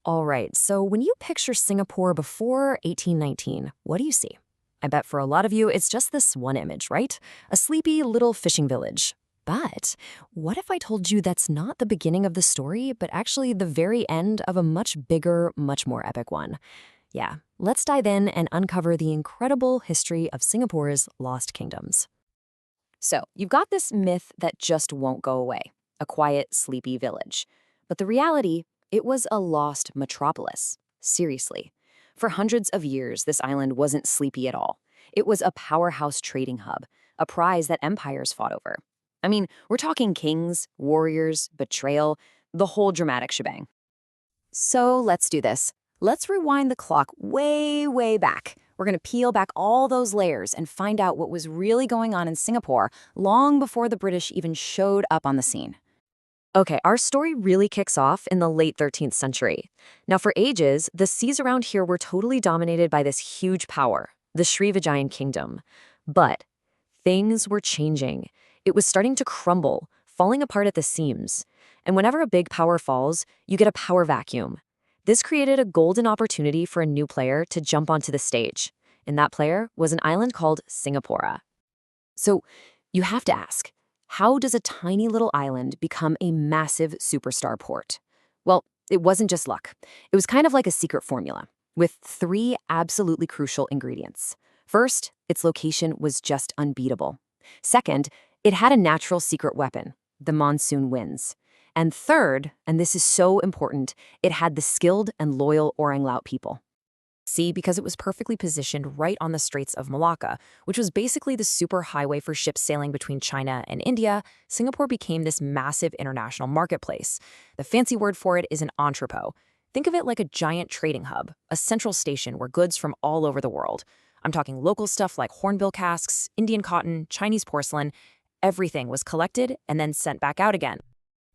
All right, so when you picture Singapore before 1819, what do you see? I bet for a lot of you, it's just this one image, right? A sleepy little fishing village. But what if I told you that's not the beginning of the story, but actually the very end of a much bigger, much more epic one? Yeah, let's dive in and uncover the incredible history of Singapore's lost kingdoms. So, you've got this myth that just won't go away, a quiet, sleepy village. But the reality, it was a lost metropolis. Seriously. For hundreds of years, this island wasn't sleepy at all. It was a powerhouse trading hub, a prize that empires fought over. I mean, we're talking kings, warriors, betrayal, the whole dramatic shebang. So let's do this. Let's rewind the clock way, way back. We're going to peel back all those layers and find out what was really going on in Singapore long before the British even showed up on the scene. Okay, our story really kicks off in the late 13th century. Now, for ages, the seas around here were totally dominated by this huge power, the Srivijayan kingdom. But things were changing. It was starting to crumble, falling apart at the seams. And whenever a big power falls, you get a power vacuum. This created a golden opportunity for a new player to jump onto the stage. And that player was an island called Singapore. So you have to ask, how does a tiny little island become a massive superstar port? Well, it wasn't just luck. It was kind of like a secret formula, with three absolutely crucial ingredients. First, its location was just unbeatable. Second, it had a natural secret weapon, the monsoon winds. And third, and this is so important, it had the skilled and loyal Orang Laut people. See, because it was perfectly positioned right on the Straits of Malacca, which was basically the super highway for ships sailing between China and India, Singapore became this massive international marketplace. The fancy word for it is an entrepot. Think of it like a giant trading hub, a central station where goods from all over the world. I'm talking local stuff like hornbill casks, Indian cotton, Chinese porcelain. Everything was collected and then sent back out again.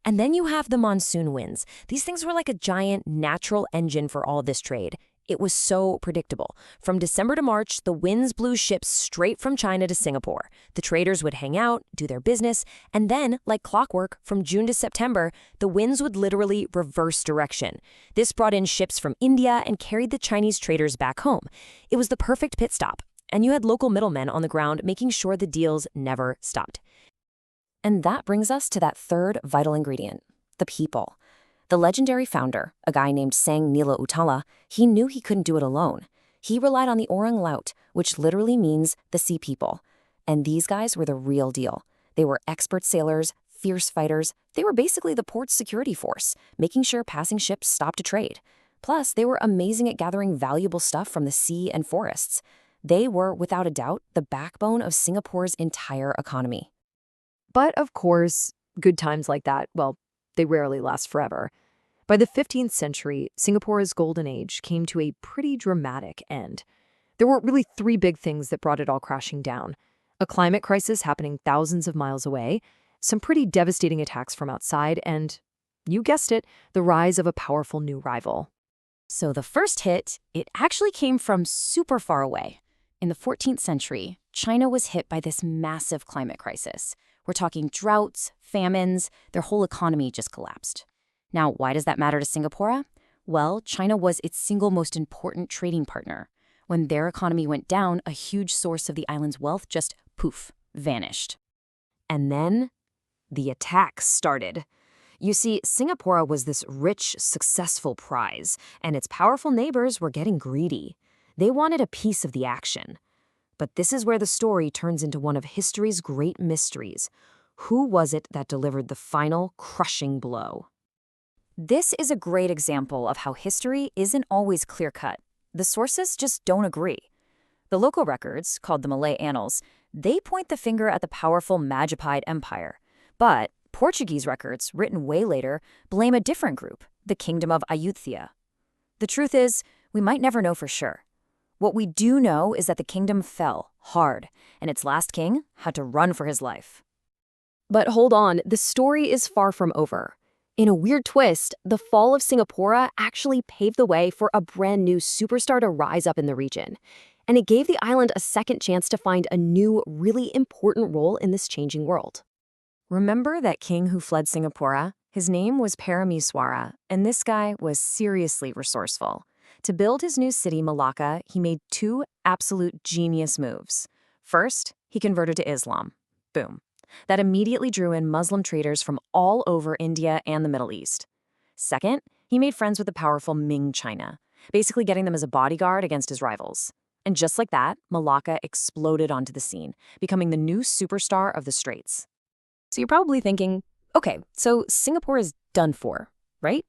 And then you have the monsoon winds. These things were like a giant natural engine for all this trade. It was so predictable. From December to March, the winds blew ships straight from China to Singapore. The traders would hang out, do their business, and then, like clockwork, from June to September, the winds would literally reverse direction. This brought in ships from India and carried the Chinese traders back home. It was the perfect pit stop, and you had local middlemen on the ground making sure the deals never stopped. And that brings us to that third vital ingredient, the people. The legendary founder, a guy named Sang Nila Utala, he knew he couldn't do it alone. He relied on the Orang Laut, which literally means the sea people. And these guys were the real deal. They were expert sailors, fierce fighters. They were basically the port's security force, making sure passing ships stopped to trade. Plus, they were amazing at gathering valuable stuff from the sea and forests. They were, without a doubt, the backbone of Singapore's entire economy. But of course, good times like that, well, they rarely last forever. By the 15th century, Singapore's golden age came to a pretty dramatic end. There were really three big things that brought it all crashing down. A climate crisis happening thousands of miles away, some pretty devastating attacks from outside, and, you guessed it, the rise of a powerful new rival. So the first hit, it actually came from super far away. In the 14th century, China was hit by this massive climate crisis. We're talking droughts, famines, their whole economy just collapsed. Now, why does that matter to Singapore? Well, China was its single most important trading partner. When their economy went down, a huge source of the island's wealth just, poof, vanished. And then the attacks started. You see, Singapore was this rich, successful prize, and its powerful neighbors were getting greedy. They wanted a piece of the action. But this is where the story turns into one of history's great mysteries. Who was it that delivered the final, crushing blow? This is a great example of how history isn't always clear-cut. The sources just don't agree. The local records, called the Malay Annals, they point the finger at the powerful Majapahit Empire. But Portuguese records, written way later, blame a different group, the Kingdom of Ayutthaya. The truth is, we might never know for sure. What we do know is that the kingdom fell hard, and its last king had to run for his life. But hold on, the story is far from over. In a weird twist, the fall of Singapore actually paved the way for a brand new superstar to rise up in the region. And it gave the island a second chance to find a new, really important role in this changing world. Remember that king who fled Singapore? His name was Parameswara, and this guy was seriously resourceful. To build his new city, Malacca, he made two absolute genius moves. First, he converted to Islam. Boom. That immediately drew in Muslim traders from all over India and the Middle East. Second, he made friends with the powerful Ming China, basically getting them as a bodyguard against his rivals. And just like that, Malacca exploded onto the scene, becoming the new superstar of the Straits. So you're probably thinking, okay, so Singapore is done for, right?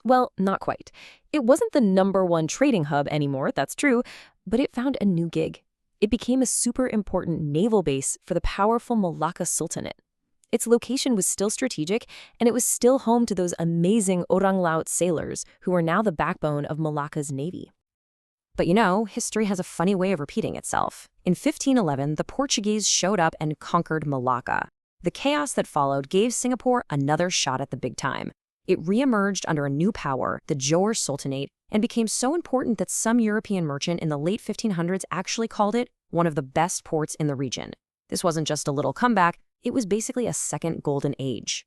Well, not quite. It wasn't the #1 trading hub anymore, that's true, but it found a new gig. It became a super important naval base for the powerful Malacca Sultanate. Its location was still strategic, and it was still home to those amazing Orang Laut sailors who are now the backbone of Malacca's navy. But history has a funny way of repeating itself. In 1511, the Portuguese showed up and conquered Malacca. The chaos that followed gave Singapore another shot at the big time. It reemerged under a new power, the Johor Sultanate, and became so important that some European merchant in the late 1500s actually called it one of the best ports in the region. This wasn't just a little comeback, it was basically a second golden age.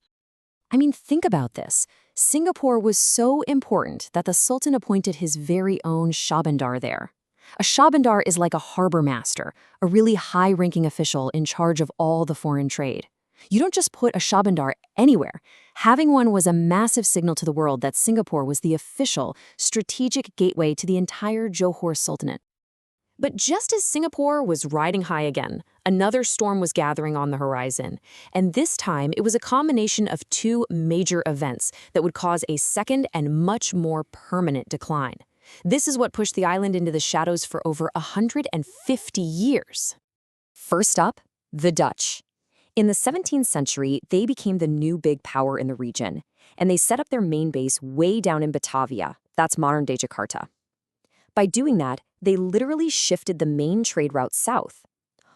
I mean, think about this. Singapore was so important that the Sultan appointed his very own Shahbandar there. A Shahbandar is like a harbor master, a really high-ranking official in charge of all the foreign trade. You don't just put a Shahbandar anywhere. Having one was a massive signal to the world that Singapore was the official, strategic gateway to the entire Johor Sultanate. But just as Singapore was riding high again, another storm was gathering on the horizon. And this time, it was a combination of two major events that would cause a second and much more permanent decline. This is what pushed the island into the shadows for over 150 years. First up, the Dutch. In the 17th century, they became the new big power in the region, and they set up their main base way down in Batavia, that's modern-day Jakarta. By doing that, they literally shifted the main trade route south.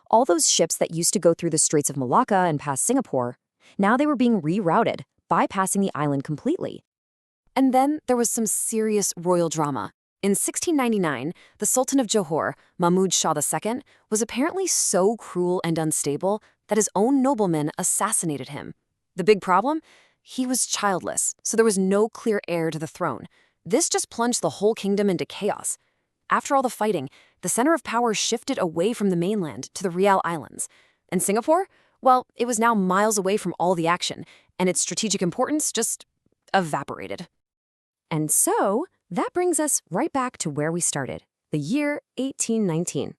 All those ships that used to go through the Straits of Malacca and past Singapore, now they were being rerouted, bypassing the island completely. And then there was some serious royal drama. In 1699, the Sultan of Johor, Mahmud Shah II, was apparently so cruel and unstable that his own noblemen assassinated him. The big problem? He was childless, so there was no clear heir to the throne. This just plunged the whole kingdom into chaos. After all the fighting, the center of power shifted away from the mainland to the Riau Islands. And Singapore? Well, it was now miles away from all the action, and its strategic importance just evaporated. And so, that brings us right back to where we started, the year 1819.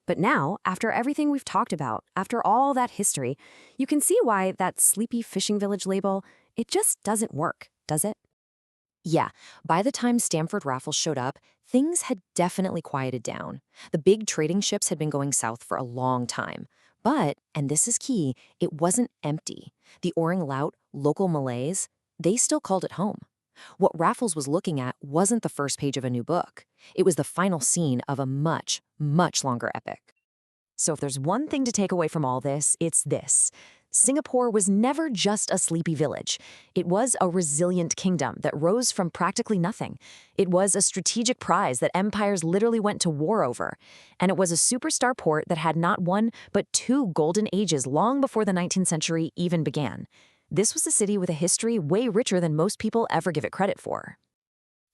But now, after everything we've talked about, after all that history, you can see why that sleepy fishing village label, it just doesn't work, does it? Yeah, by the time Stamford Raffles showed up, things had definitely quieted down. The big trading ships had been going south for a long time. But, and this is key, it wasn't empty. The Orang Laut, local Malays, they still called it home. What Raffles was looking at wasn't the first page of a new book. It was the final scene of a much, much longer epic. So if there's one thing to take away from all this, it's this. Singapore was never just a sleepy village. It was a resilient kingdom that rose from practically nothing. It was a strategic prize that empires literally went to war over. And it was a superstar port that had not one, but two golden ages long before the 19th century even began. This was a city with a history way richer than most people ever give it credit for.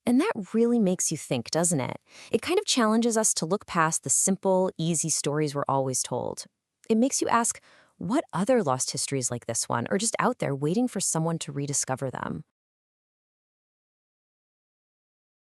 And that really makes you think, doesn't it? It kind of challenges us to look past the simple, easy stories we're always told. It makes you ask, what other lost histories like this one are just out there waiting for someone to rediscover them?